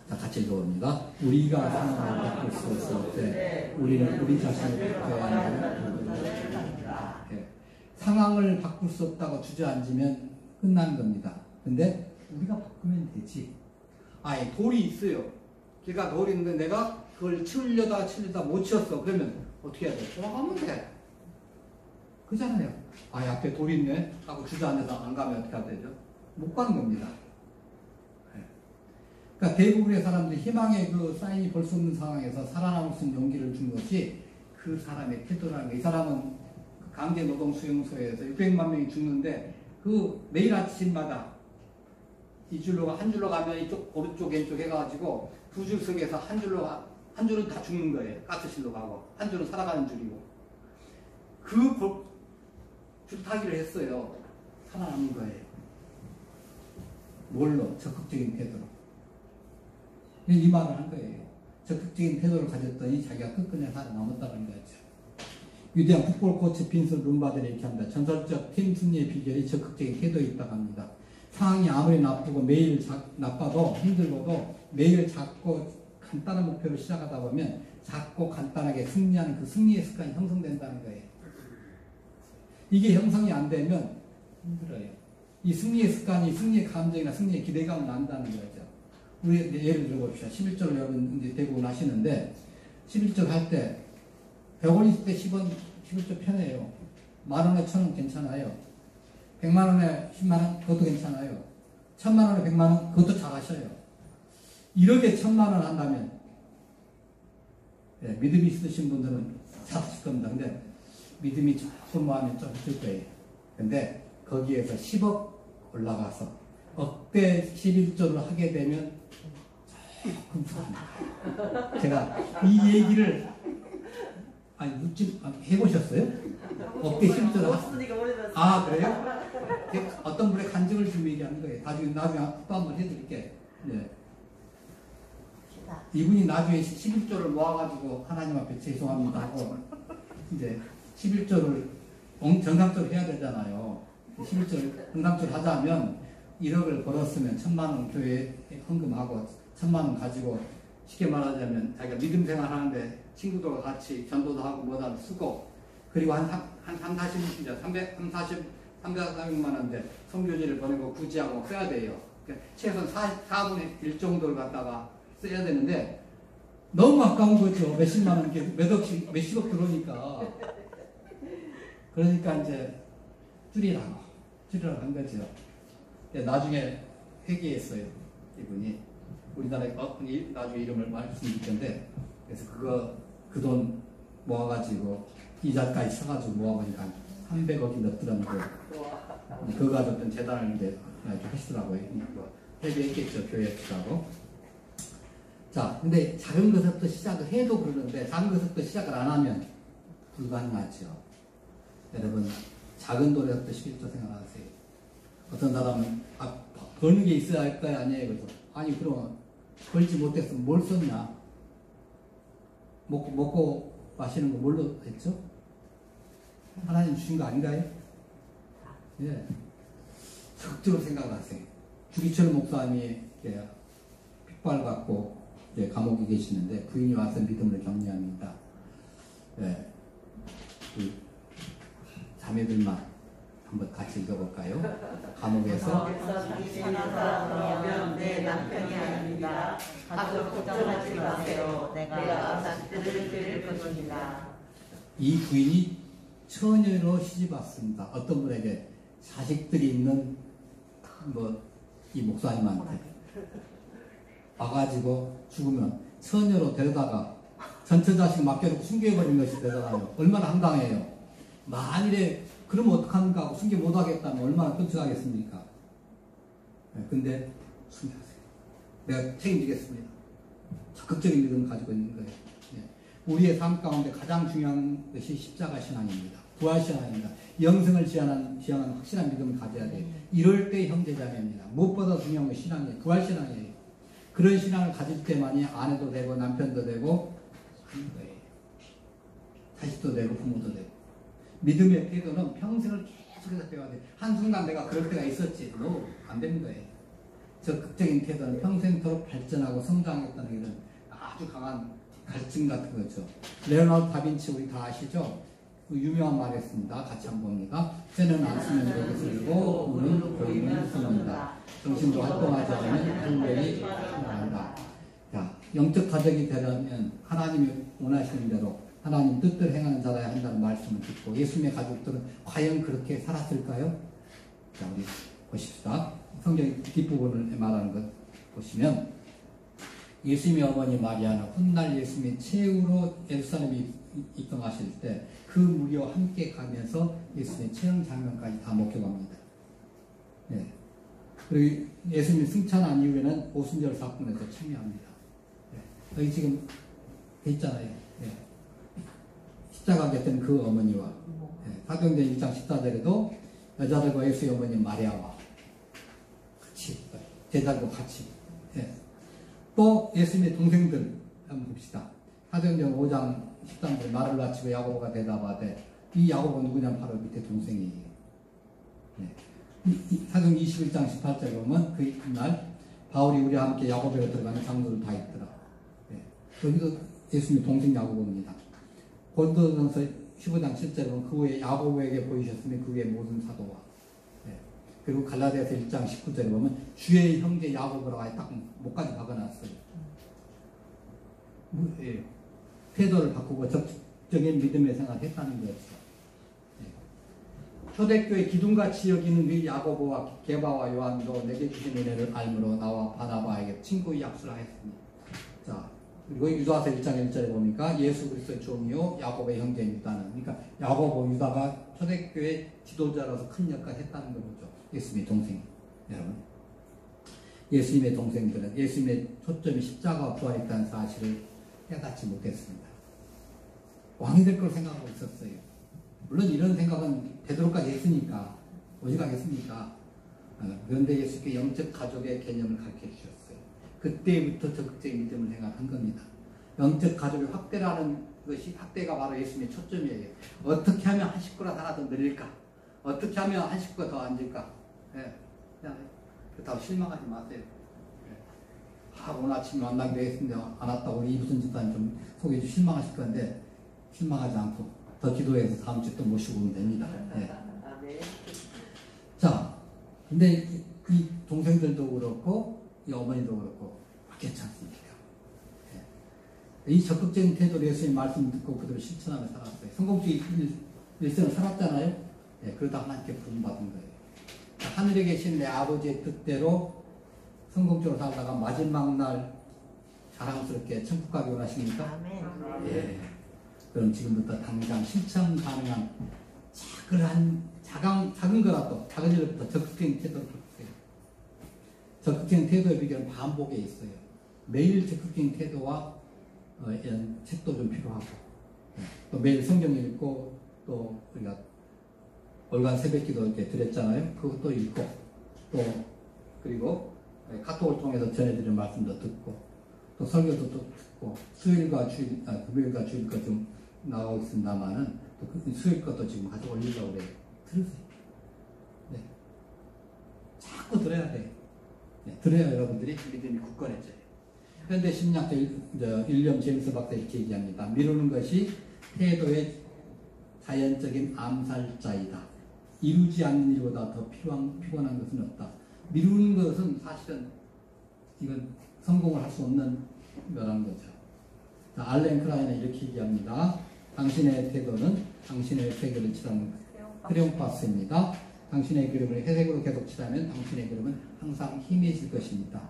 자, 같이 읽어봅니다. 우리가 상황을 바꿀 수 없을 때 우리는 우리 자신을 바꿔야 하는 상황을 바꿀 수 없다고 주저앉으면 끝나는 겁니다. 근데 우리가 바꾸면 되지. 아예 돌이 있어요. 걔가 돌이 있는데 내가 그걸 치우려다 못 치웠어. 그러면 어떻게 해야 돼? 돌아가면 돼. 그잖아요. 아, 앞에 돌이 있네 하고 주저앉아서 안 가면 어떻게 해야 되죠? 못 가는 겁니다. 그러니까 대부분의 사람들이 희망의 그 사인이 볼 수 없는 상황에서 살아남을 수 있는 용기를 준 것이 그 사람의 태도라는 거예요. 이 사람은 강제노동수용소에서 600만 명이 죽는데 그 매일 아침마다 한 줄로 가면 이쪽 오른쪽 왼쪽 해가지고 두 줄 석에서 한 줄은 다 죽는 거예요. 가스실로 가고 한 줄은 살아가는 줄이고 그 줄타기를 했어요. 살아남은 거예요. 뭘로? 적극적인 태도로. 이 말을 한 거예요. 적극적인 태도를 가졌더니 자기가 끝끝내 살아남았다는 거죠. 위대한 풋볼 코치 빈스 룸바들이 이렇게 합니다. 전설적 팀 승리의 비결이 적극적인 태도에 있다고 합니다. 상황이 아무리 나쁘고 나빠도 힘들고도 매일 작고 간단한 목표를 시작하다 보면 작고 간단하게 승리하는 그 승리의 습관이 형성된다는 거예요. 이게 형성이 안 되면 힘들어요. 이 승리의 습관이 승리의 감정이나 승리의 기대감을 난다는 거죠. 우리 예를 들어봅시다. 11조를 여러분 이제 대부분 하시는데 11조 할 때 100원 있을 때 11조 편해요. 만원에 1,000원 괜찮아요. 100만원에 10만원 그것도 괜찮아요. 1000만원에 100만원 그것도 잘하셔요. 1억에 1000만원 한다면 믿음이 있으신 분들은 잘하실 겁니다. 근데 믿음이 조금 마음에 좀 있을 거예요. 근데 거기에서 10억 올라가서 억대 11조를 하게 되면 조금 불안해요. 제가 이 얘기를 해보셨어요? 억대 11조를 하셨어요? 아, 그래요? 어떤 분의 간증을 좀 얘기하는 거예요. 나중에 또 한번 해드릴게. 네. 이분이 나중에 11조를 모아가지고 하나님 앞에 죄송합니다 하고 이제 11조를 정상적으로 해야 되잖아요. 11조를 정상적으로 하자면 1억을 벌었으면 1,000만 원 교회에 헌금하고 1,000만 원 가지고 쉽게 말하자면 자기가 믿음 생활하는데 친구들과 같이 전도도 하고 뭐다 쓰고 그리고 한 340만 원인데 성교지를 보내고 구지하고 써야 돼요. 그러니까 최소한 4분의 1 정도를 갖다가 써야 되는데 너무 아까운 거죠. 몇십만 원, 몇십억 들어오니까. 그러니까 이제 줄이라고 한 거죠. 나중에 회개했어요. 이분이. 우리나라에 나중에 이름을 말씀드릴 텐데, 그래서 그 돈 모아가지고 이자까지 쳐가지고 모아보니까 300억이 넘더라는 거예요. 그거 가지고 어떤 재단을 이제 하시더라고요. 회개했겠죠, 교회에서라고. 자, 근데 작은 것부터 시작을 해도 그러는데, 작은 것부터 시작을 안 하면 불가능하죠. 여러분, 작은 돈에서부터 11조 생각하세요. 어떤 사람은, 버는 게 있어야 할 거 아니에요. 그래서, 아니, 그럼, 벌지 못했으면 뭘 썼냐? 먹고 마시는 거 뭘로 했죠? 하나님 주신 거 아닌가요? 예. 적극적으로 생각하세요. 주기철 목사님이 핏발받고 감옥에 계시는데 부인이 와서 믿음을 격려합니다. 예. 그 자매들만 한번 같이 읽어볼까요? 감옥에서 당신이 사랑하면 내 남편이 아닙니다. 가족 걱정하지 마세요. 내가 자식들을 드릴 것입니다. 이 부인이 처녀로 시집 왔습니다. 어떤 분에게 자식들이 있는 이 목사님한테 와가지고 죽으면 처녀로 데려다가 전처 자식 맡겨놓고 숨겨버린 것이 대단해요. 얼마나 황당해요. 만일에 그러면 어떡합니까 하고 숨겨 못하겠다면 얼마나 끔찍하겠습니까? 근데 숨겨하세요. 내가 책임지겠습니다. 적극적인 믿음을 가지고 있는 거예요. 우리의 삶 가운데 가장 중요한 것이 십자가 신앙입니다. 부활 신앙입니다. 영생을 지향하는 확실한 믿음을 가져야 돼요. 이럴 때 형제자매입니다. 무엇보다 중요한 건 신앙이에요. 부활 신앙이에요. 그런 신앙을 가질 때만이 아내도 되고 남편도 되고 하는 거예요. 자식도 되고 부모도 되고. 믿음의 태도는 평생을 계속해서 배워야 돼요. 한순간 내가 그럴 때가 있었지. 안 되는 거예요. 적극적인 태도는 평생토록 발전하고 성장했다는 이런 아주 강한 갈증 같은 거죠. 레오나르도 다빈치 우리 다 아시죠? 그 유명한 말이 있습니다. 같이 한번 봅니다. 쇠는 안 쓰면 벽에 쓸고 우는 교인은 쓰는다. 정신도 활동하지 않으면 할례이 나간다. 자, 영적 가족이 되려면 하나님이 원하시는 대로 하나님 뜻대로 행하는 자라야 한다는 말씀을 듣고 예수님의 가족들은 과연 그렇게 살았을까요? 자, 우리 보십시다. 성경 뒷부분을 말하는 것 보시면 예수님의 어머니 마리아는 훗날 예수님이 최후로 예루살렘에 입성하실 때 그 무리와 함께 가면서 예수님의 체험 장면까지 다 목격합니다. 네. 그리고 예수님이 승천한 이후에는 오순절 사건에서 참여합니다. 네. 여기 지금 돼 있잖아요. 네. 십자가 됐던 그 어머니와 네. 사도행전 1장 14절에도 여자들과 예수의 어머니 마리아와 같이 제자들과 같이 네. 또 예수님의 동생들 한번 봅시다. 사도행전 5장 13절 말을 마치고 야고보가 대답하되 이 야고보 누구냐 바로 밑에 동생이에요. 네. 사도행전 21장 18절에 보면 그날 바울이 우리와 함께 야고보에 들어가는 장로들 다 있더라. 네. 여기도 예수님의 동생 야고보입니다. 고린도전서 15장 7절에 보면 그 후에 야고보에게 보이셨으면 그 후에 모든 사도와 네. 그리고 갈라디아서 1장 19절에 보면 주의 형제 야고보라고 딱 목까지 박아놨어요. 뭐예요? 태도를 바꾸고 적극적인 믿음의 생활을 했다는 거였죠. 네. 초대교회 기둥같이 여기는 그 야고보와 게바와 요한도 내게 주신 은혜를 알므로 나와 바나바에게 친구의 약속을 하였습니다. 자, 그리고 유다서 1장 1절에 보니까 예수 그리스도의 종이요 야고보의 형제입니다는 그러니까 야고보 유다가 초대교회 지도자로서 큰 역할을 했다는 거죠. 예수님의 동생 여러분. 예수님의 동생들은 예수님의 초점이 십자가와 부활했다는 사실을 깨닫지 못했습니다. 왕이 될 걸 생각하고 있었어요. 물론 이런 생각은 베드로까지 했으니까 오직하겠습니까? 그런데 예수께 영적 가족의 개념을 가르쳐 주셨어요. 그때부터 적극적인 믿음을 생각한 겁니다. 영적 가족의 확대라는 것이 확대가 바로 예수님의 초점이에요. 어떻게 하면 한 식구가 하나 더 늘릴까? 어떻게 하면 한 식구가 더 앉을까? 네. 그렇다고 실망하지 마세요. 아, 오늘 아침에 만나기로 했는데 안 왔다고 우리 이부선 집사님 좀 소개해 주시면 실망하실 건데 실망하지 않고 더 기도해서 다음 주에 또 모시고 오면 됩니다. 예. 자, 근데 이 동생들도 그렇고 이 어머니도 그렇고 괜찮습니다. 예. 이 적극적인 태도로 예수님 말씀 듣고 그대로 실천하며 살았어요. 성공주의 일생을 살았잖아요. 예, 그러다 하나님께 부름받은 거예요. 하늘에 계신 내 아버지의 뜻대로 성공적으로 살다가 마지막 날 자랑스럽게 천국 가기 원하십니까? 아멘. 예. 그럼 지금부터 당장 실천 가능한 작은 거라도 작은 일부터 적극적인 태도를 보세요. 적극적인 태도의 비결은 반복에 있어요. 매일 적극적인 태도와 이런 책도 좀 필요하고, 또 매일 성경 읽고, 또 우리가 월간 새벽기도 이렇게 드렸잖아요. 그것도 읽고, 또 그리고 카톡을 통해서 전해드리는 말씀도 듣고, 또 설교도 또 듣고, 금요일과 주일 것 좀 나가고 있습니다만은, 또 수요일 것도 지금 가지고 올리려고 그래요. 들으세요. 네. 자꾸 들어야 돼요. 네. 들어야 여러분들이 믿음이 굳건해져요. 현대 심리학자 윌리엄 제임스 박사 이렇게 얘기합니다. 미루는 것이 태도의 자연적인 암살자이다. 이루지 않는 일보다 더 피곤한 것은 없다. 미루는 것은 사실은 이건 성공을 할 수 없는 거라는 거죠. 자, 알렌 크라인은 이렇게 얘기합니다. 당신의 태도는 당신의 세계를 칠하는 크레용파스입니다. 당신의 그림을 회색으로 계속 칠하면 당신의 그림은 항상 희미해질 것입니다.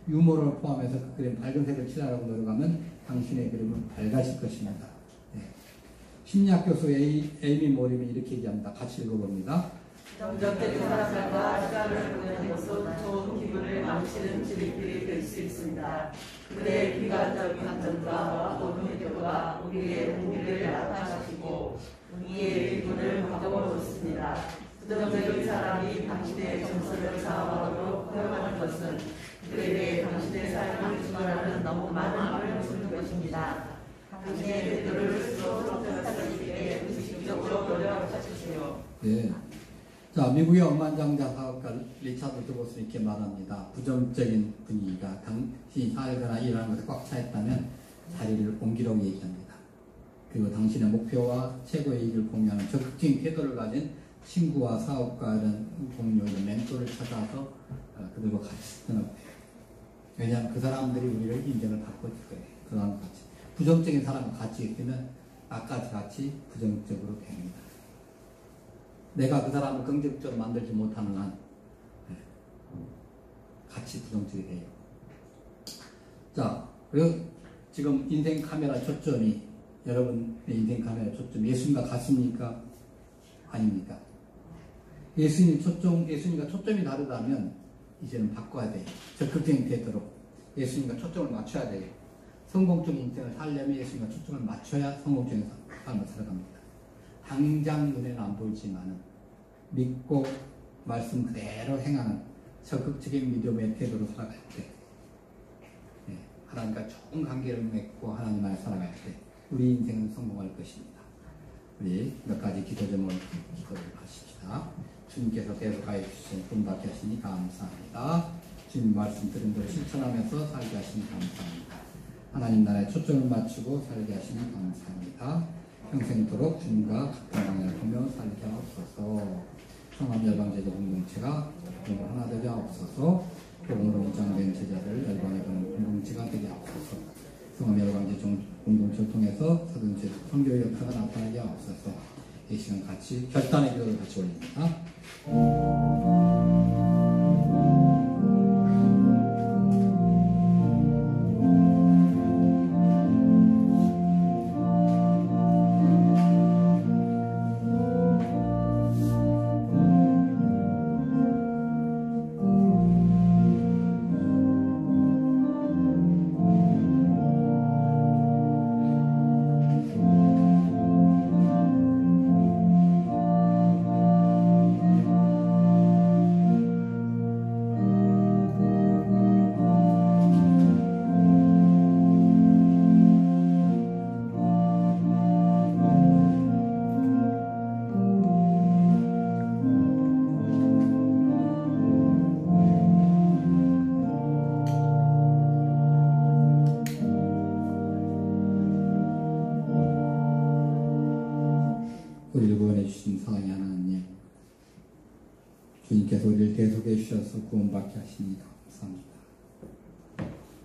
유머를 포함해서 그 그림 밝은 색을 칠하라고 노력하면 당신의 그림은 밝아질 것입니다. 네. 심리학 교수 에이미 모림이 이렇게 얘기합니다. 같이 읽어봅니다. 정적된 사람들과 시간을 보내는 것은 좋은 기분을 망치는 지름길이 될 수 있습니다. 그의 비관적인 감정과 오르내도가 우리의 무기를 나타내시고 우리의 기분을 바꿔놓습니다. 부정적인 사람이 당신의 정서를 상황으로 허용하는 것은 그에게 당신의 삶을 주관하는 너무 많은 힘을 주는 것입니다. 당신의 태도를 스스로 선택할 수 있게 의식적으로 노력하십시오. 네. 자, 미국의 억만장자 사업가 리차드 드봇은 이렇게 말합니다. 부정적인 분위기가 당신이 살거나 일하는 것에 꽉 차있다면 자리를 옮기라고 얘기합니다. 그리고 당신의 목표와 최고의 이익을 공유하는 적극적인 태도를 가진 친구와 사업가 이런 동료 이런 멘토를 찾아서 그들과 같이 떠나고요. 왜냐하면 그 사람들이 우리를 인정을 바꿔줄 거예요. 그 사람과 같이. 부정적인 사람과 같이 있으면 나까지 같이 부정적으로 됩니다. 내가 그 사람을 긍정적으로 만들지 못하는 한 같이 부정적이 돼요. 자, 그리고 지금 인생 카메라 초점이 여러분의 인생 카메라 초점 예수님과 같습니까? 아닙니까? 예수님과 초점이 다르다면 이제는 바꿔야 돼요. 적극적인 태도로 예수님과 초점을 맞춰야 돼요. 성공적인 인생을 살려면 예수님과 초점을 맞춰야 성공적인 삶을 살아갑니다. 당장 눈에는 안 보이지만은 믿고 말씀 그대로 행하는 적극적인 믿음의 태도로 살아갈 때, 하나님과 좋은 관계를 맺고 하나님 안에 살아갈 때 우리 인생은 성공할 것입니다. 우리 몇 가지 기도 제목을 기도를 하십시다. 주님께서 계속하여 주신 분밖에 하시니 감사합니다. 주님 말씀 들은 대로 실천하면서 살게 하시니 감사합니다. 하나님 나라에 초점을 맞추고 살게 하시니 감사합니다. 평생토록 주님과 같은 방향을 보며 살게 하옵소서. 성함 열방제자 공동체가 하나 되게 하옵소서. 복음으로 무장된 제자를 열방에 보는 공동체가 되게 하옵소서. 성함 열방제자 공동체를 통해서 사도행전 선교의 역사가 나타나게 하옵소서. 이 시간 같이 결단의 기도를 같이 올립니다. 주님께서 우리를 계속해 주셔서 구원받게 하시니 감사합니다.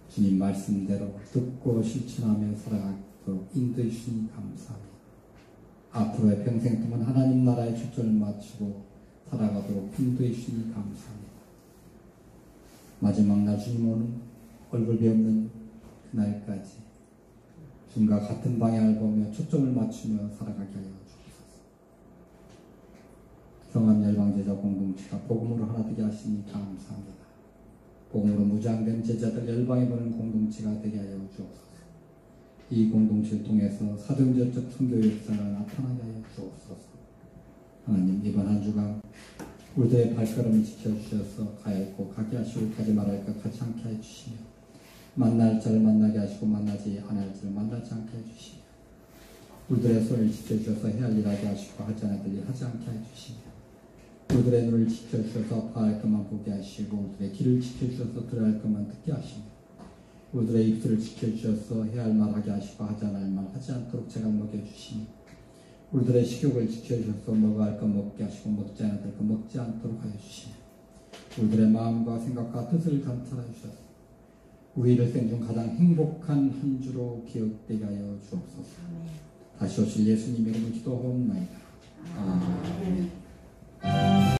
주님 말씀대로 듣고 실천하며 살아가도록 인도해 주시니 감사합니다. 앞으로의 평생 동안 하나님 나라에 초점을 맞추고 살아가도록 인도해 주시니 감사합니다. 마지막 날 주님 오는 얼굴 배우는 그날까지 주님과 같은 방향을 보며 초점을 맞추며 살아가게 하여 주옵소서. 성함 열방제자 공동체가 복음으로 하나 되게 하시니 감사합니다. 복음으로 무장된 제자들 열방에 보는 공동체가 되게 하여 주옵소서. 이 공동체를 통해서 사도행전적 선교의 역사가 나타나게 하여 주옵소서. 하나님 이번 한 주간 우리들의 발걸음을 지켜주셔서 가야했고 가게 하시고 가지 말할 것 가지 않게 해주시며 만날 자를 만나게 하시고 만나지 않을 자를 만나지 않게 해주시며 우리들의 손을 지켜주셔서 해야 할 일 하게 하시고 하지 않을 일 하지 않게 해주시며 우리들의 눈을 지켜주셔서 봐야 할 것만 보게 하시고 우리들의 귀를 지켜주셔서 들어야 할 것만 듣게 하시며 우리들의 입술을 지켜주셔서 해야 할 말 하게 하시고 하지 않을 말 하지 않도록 제가 먹여주시며 우리들의 식욕을 지켜주셔서 먹어야 할 것 먹게 하시고 먹지 않을 것 먹지 않도록 하여 주시며 우리들의 마음과 생각과 뜻을 감찰하여 주셔서 우리 일생 중 가장 행복한 한 주로 기억되게 하여 주옵소서. 다시 오실 예수님 이름으로 기도하옵나이다. 아멘.